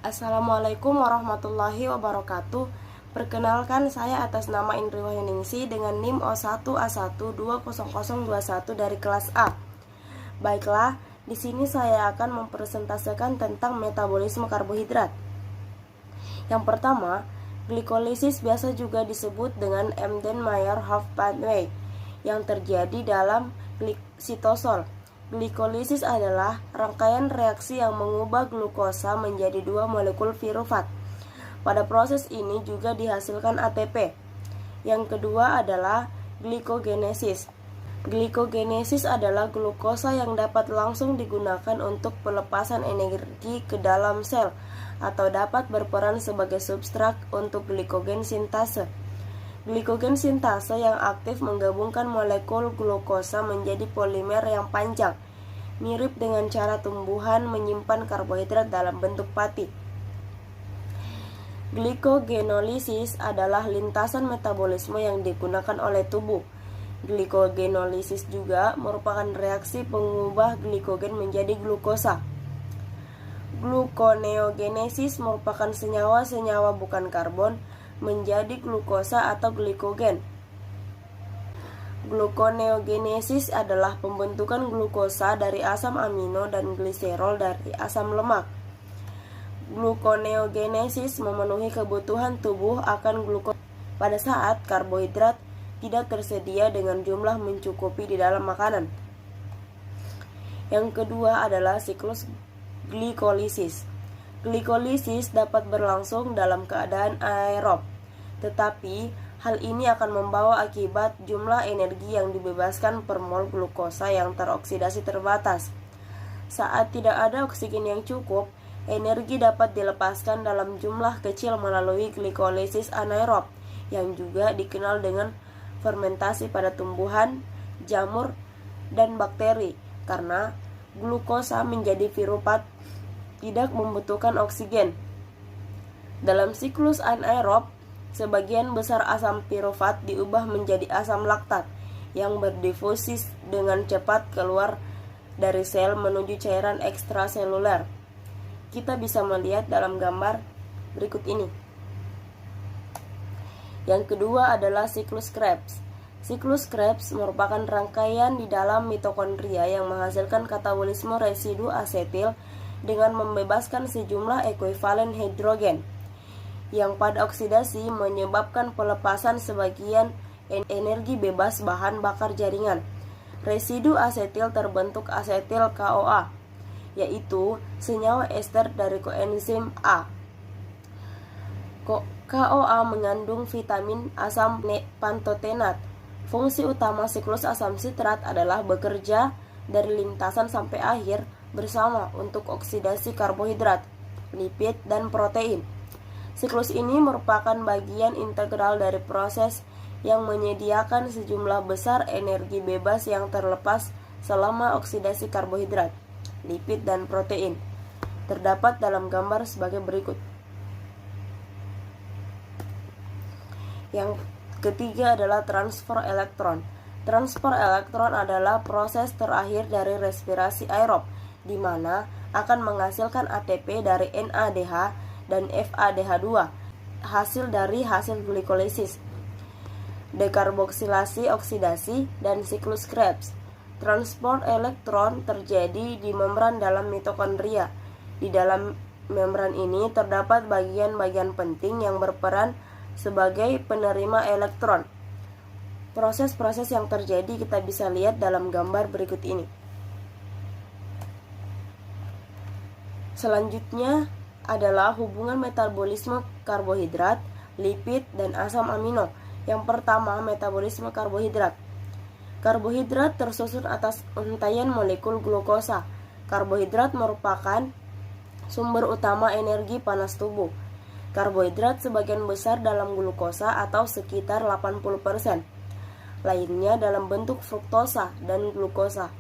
Assalamualaikum warahmatullahi wabarakatuh. Perkenalkan, saya atas nama Indri Wahyuningsi dengan NIM O1A1200021 dari kelas A. Baiklah, di sini saya akan mempresentasikan tentang metabolisme karbohidrat. Yang pertama, glikolisis biasa juga disebut dengan Embden-Meyerhof pathway yang terjadi dalam sitosol. Glikolisis adalah rangkaian reaksi yang mengubah glukosa menjadi dua molekul pirufat. Pada proses ini juga dihasilkan ATP. Yang kedua adalah glikogenesis. Glikogenesis adalah glukosa yang dapat langsung digunakan untuk pelepasan energi ke dalam sel atau dapat berperan sebagai substrat untuk glikogen sintase. Glikogen sintase yang aktif menggabungkan molekul glukosa menjadi polimer yang panjang, mirip dengan cara tumbuhan menyimpan karbohidrat dalam bentuk pati. Glikogenolisis adalah lintasan metabolisme yang digunakan oleh tubuh. Glikogenolisis juga merupakan reaksi pengubah glikogen menjadi glukosa. Gluconeogenesis merupakan senyawa-senyawa bukan karbon menjadi glukosa atau glikogen. Gluconeogenesis adalah pembentukan glukosa dari asam amino dan gliserol dari asam lemak. Gluconeogenesis memenuhi kebutuhan tubuh akan glukosa pada saat karbohidrat tidak tersedia dengan jumlah mencukupi di dalam makanan. Yang kedua adalah siklus glikolisis. Glikolisis dapat berlangsung dalam keadaan aerob, tetapi hal ini akan membawa akibat jumlah energi yang dibebaskan per mol glukosa yang teroksidasi terbatas. Saat tidak ada oksigen yang cukup, energi dapat dilepaskan dalam jumlah kecil melalui glikolisis anaerob, yang juga dikenal dengan fermentasi pada tumbuhan, jamur, dan bakteri, karena glukosa menjadi pirufat tidak membutuhkan oksigen. Dalam siklus anaerob, sebagian besar asam pirufat diubah menjadi asam laktat yang berdifusi dengan cepat keluar dari sel menuju cairan ekstraseluler. Kita bisa melihat dalam gambar berikut ini. Yang kedua adalah siklus Krebs. Siklus Krebs merupakan rangkaian di dalam mitokondria yang menghasilkan katabolisme residu asetil dengan membebaskan sejumlah ekuivalen hidrogen yang pada oksidasi menyebabkan pelepasan sebagian energi bebas bahan bakar jaringan. Residu asetil terbentuk asetil CoA, yaitu senyawa ester dari koenzim A. CoA mengandung vitamin asam pantotenat. Fungsi utama siklus asam sitrat adalah bekerja dari lintasan sampai akhir bersama untuk oksidasi karbohidrat, lipid, dan protein. Siklus ini merupakan bagian integral dari proses yang menyediakan sejumlah besar energi bebas yang terlepas selama oksidasi karbohidrat, lipid, dan protein. Terdapat dalam gambar sebagai berikut. Yang ketiga adalah transfer elektron. Transfer elektron adalah proses terakhir dari respirasi aerob, di mana akan menghasilkan ATP dari NADH dan FADH2, hasil dari hasil glikolisis, dekarboksilasi oksidasi, dan siklus Krebs. Transport elektron terjadi di membran dalam mitokondria. Di dalam membran ini terdapat bagian-bagian penting yang berperan sebagai penerima elektron. Proses-proses yang terjadi kita bisa lihat dalam gambar berikut ini. Selanjutnya adalah hubungan metabolisme karbohidrat, lipid, dan asam amino. Yang pertama, metabolisme karbohidrat. Karbohidrat tersusun atas untaian molekul glukosa. Karbohidrat merupakan sumber utama energi panas tubuh. Karbohidrat sebagian besar dalam glukosa atau sekitar 80%. Lainnya dalam bentuk fruktosa dan glukosa.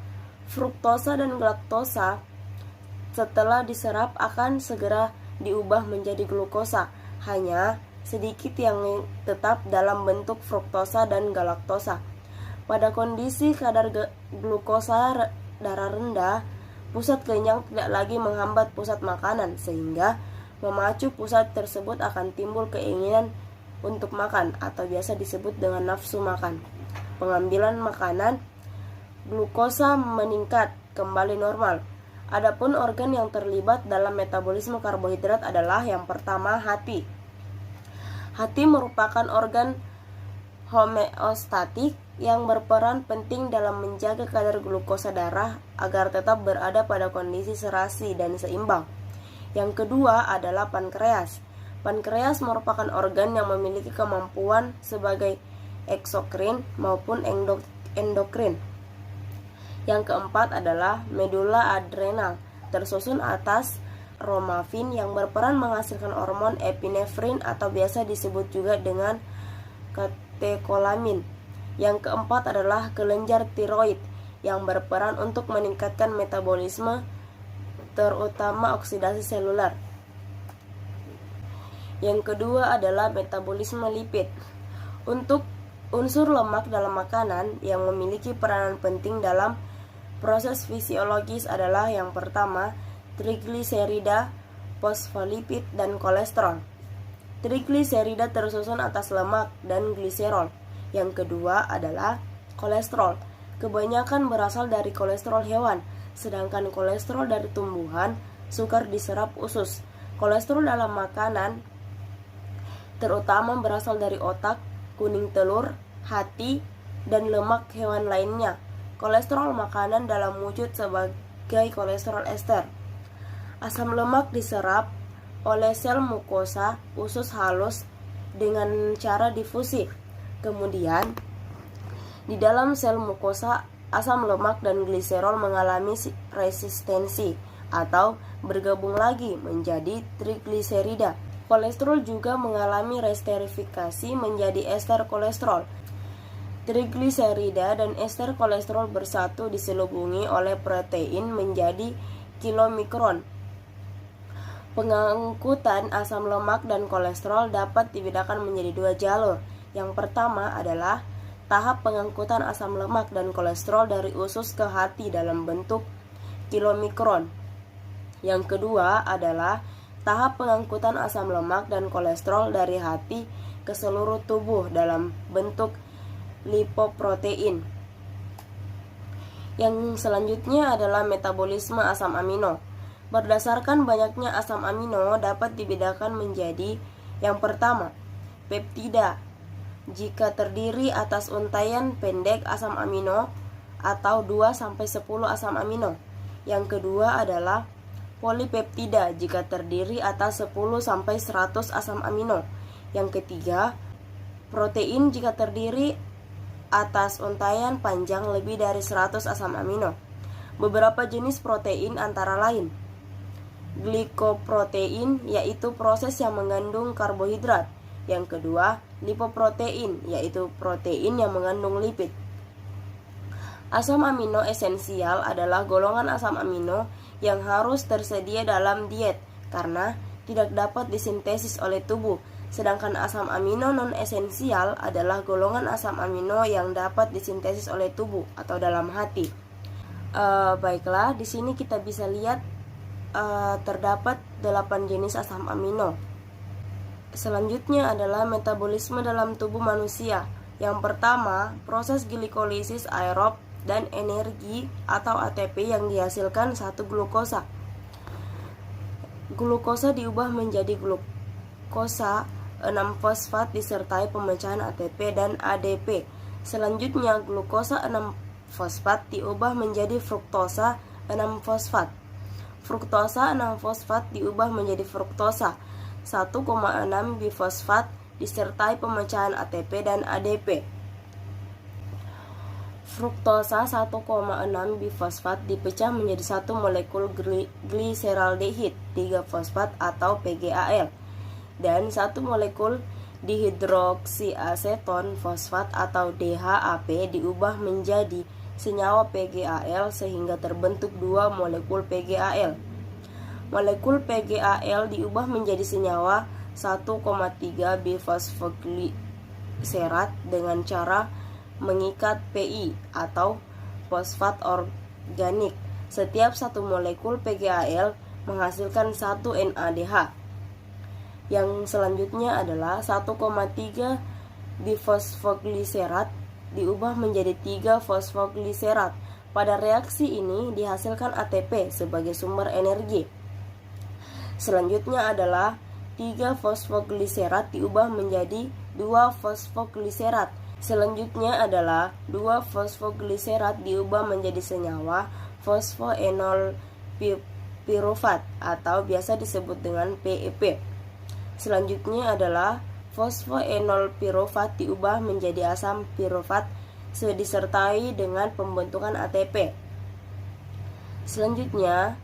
Fruktosa dan galaktosa setelah diserap akan segera diubah menjadi glukosa. Hanya sedikit yang tetap dalam bentuk fruktosa dan galaktosa. Pada kondisi kadar glukosa darah rendah, pusat kenyang tidak lagi menghambat pusat makanan, sehingga memacu pusat tersebut akan timbul keinginan untuk makan atau biasa disebut dengan nafsu makan. Pengambilan makanan, glukosa meningkat kembali normal. Adapun organ yang terlibat dalam metabolisme karbohidrat adalah yang pertama hati. Hati merupakan organ homeostatik yang berperan penting dalam menjaga kadar glukosa darah agar tetap berada pada kondisi serasi dan seimbang. Yang kedua adalah pankreas. Pankreas merupakan organ yang memiliki kemampuan sebagai eksokrin maupun endokrin. Yang keempat adalah medula adrenal, tersusun atas romafin yang berperan menghasilkan hormon epinefrin atau biasa disebut juga dengan katekolamin. Yang keempat adalah kelenjar tiroid yang berperan untuk meningkatkan metabolisme terutama oksidasi seluler. Yang kedua adalah metabolisme lipid. Untuk unsur lemak dalam makanan yang memiliki peranan penting dalam proses fisiologis adalah yang pertama trigliserida, fosfolipid, dan kolesterol. Trigliserida tersusun atas lemak dan gliserol. Yang kedua adalah kolesterol. Kebanyakan berasal dari kolesterol hewan, sedangkan kolesterol dari tumbuhan sukar diserap usus. Kolesterol dalam makanan terutama berasal dari otak, kuning telur, hati, dan lemak hewan lainnya. Kolesterol makanan dalam wujud sebagai kolesterol ester. Asam lemak diserap oleh sel mukosa usus halus dengan cara difusi. Kemudian, di dalam sel mukosa, asam lemak dan gliserol mengalami resistensi atau bergabung lagi menjadi trigliserida. Kolesterol juga mengalami resterifikasi menjadi ester kolesterol. Trigliserida dan ester kolesterol bersatu diselubungi oleh protein menjadi kilomikron. Pengangkutan asam lemak dan kolesterol dapat dibedakan menjadi dua jalur. Yang pertama adalah tahap pengangkutan asam lemak dan kolesterol dari usus ke hati dalam bentuk kilomikron. Yang kedua adalah tahap pengangkutan asam lemak dan kolesterol dari hati ke seluruh tubuh dalam bentuk lipoprotein. Yang selanjutnya adalah metabolisme asam amino. Berdasarkan banyaknya asam amino dapat dibedakan menjadi yang pertama, peptida. Jika terdiri atas untaian pendek asam amino atau 2-10 asam amino. Yang kedua adalah polipeptida jika terdiri atas 10-100 asam amino. Yang ketiga, protein jika terdiri atas untaian panjang lebih dari 100 asam amino. Beberapa jenis protein antara lain glikoprotein, yaitu proses yang mengandung karbohidrat. Yang kedua, lipoprotein, yaitu protein yang mengandung lipid. Asam amino esensial adalah golongan asam amino yang harus tersedia dalam diet karena tidak dapat disintesis oleh tubuh. Sedangkan asam amino non-esensial adalah golongan asam amino yang dapat disintesis oleh tubuh atau dalam hati. Baiklah, di sini kita bisa lihat terdapat 8 jenis asam amino. Selanjutnya adalah metabolisme dalam tubuh manusia. Yang pertama, proses glikolisis aerob dan energi atau ATP yang dihasilkan satu glukosa. Glukosa diubah menjadi glukosa 6-fosfat disertai pemecahan ATP dan ADP. Selanjutnya, glukosa 6-fosfat diubah menjadi fruktosa 6-fosfat. Fruktosa 6-fosfat diubah menjadi fruktosa 1,6 bifosfat disertai pemecahan ATP dan ADP. Fruktosa 1,6 bifosfat dipecah menjadi satu molekul gliseraldehid 3-fosfat atau PGAL dan satu molekul dihidroksiaseton fosfat atau DHAP diubah menjadi senyawa PGAL sehingga terbentuk dua molekul PGAL. Molekul PGAL diubah menjadi senyawa 1,3 bifosfoglycerat dengan cara mengikat PI atau fosfat organik. Setiap satu molekul PGAL menghasilkan satu NADH. Yang selanjutnya adalah 1,3 difosfogliserat diubah menjadi 3 fosfogliserat. Pada reaksi ini dihasilkan ATP sebagai sumber energi. Selanjutnya adalah 3 fosfogliserat diubah menjadi 2 fosfogliserat. Selanjutnya adalah 2 fosfogliserat diubah menjadi senyawa fosfoenol pirufat atau biasa disebut dengan PEP. Selanjutnya adalah fosfoenol pirufat diubah menjadi asam pirufat disertai dengan pembentukan ATP. Selanjutnya,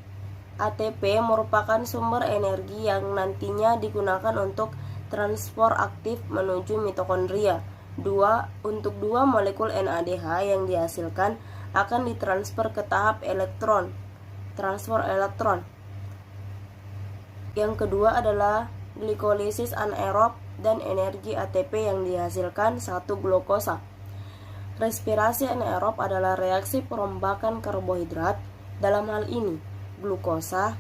ATP merupakan sumber energi yang nantinya digunakan untuk transport aktif menuju mitokondria. Untuk 2 molekul NADH yang dihasilkan akan ditransfer ke tahap transfer elektron. Yang kedua adalah glikolisis anaerob dan energi ATP yang dihasilkan 1 glukosa. Respirasi anaerob adalah reaksi perombakan karbohidrat, dalam hal ini glukosa.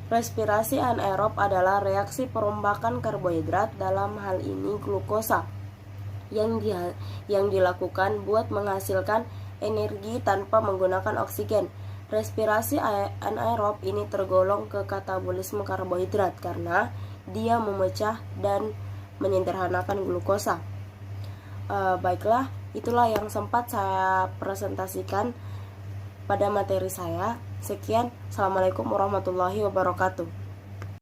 Respirasi anaerob adalah reaksi perombakan karbohidrat, dalam hal ini glukosa, yang dilakukan buat menghasilkan energi tanpa menggunakan oksigen. Respirasi anaerob ini tergolong ke katabolisme karbohidrat karena dia memecah dan menyederhanakan glukosa. Baiklah, itulah yang sempat saya presentasikan pada materi saya. Sekian, Assalamualaikum warahmatullahi wabarakatuh.